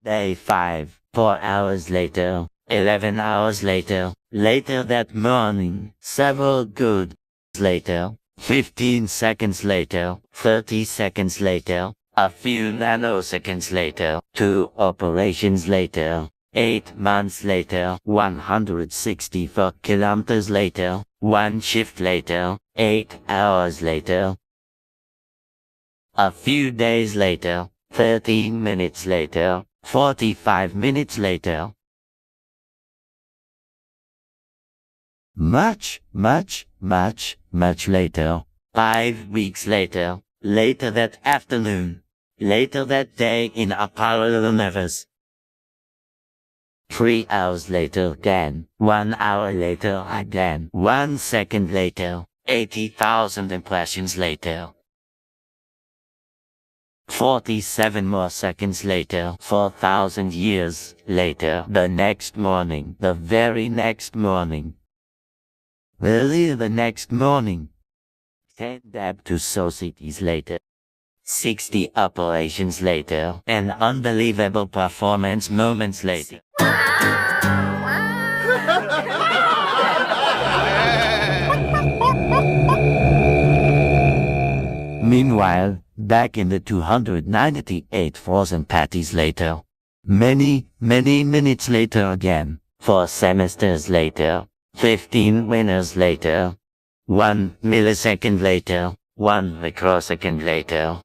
Day 5, 4 hours later, 11 hours later, later that morning, several good later, 15 seconds later, 30 seconds later, a few nanoseconds later, 2 operations later, 8 months later, 164 kilometers later, 1 shift later, 8 hours later, a few days later, 13 minutes later, 45 minutes later. Much later. 5 weeks later, later that afternoon, later that day in a parallel universe. 3 hours later again, 1 hour later again, 1 second later, 80,000 impressions later. 47 more seconds later, 4,000 years later, the next morning, the very next morning. Really the next morning. 10 dab to societies later. 60 operations later, and unbelievable performance moments later. Meanwhile, back in the 298 frozen patties later. Many minutes later again. 4 semesters later. 15 winners later. 1 millisecond later. 1 microsecond later.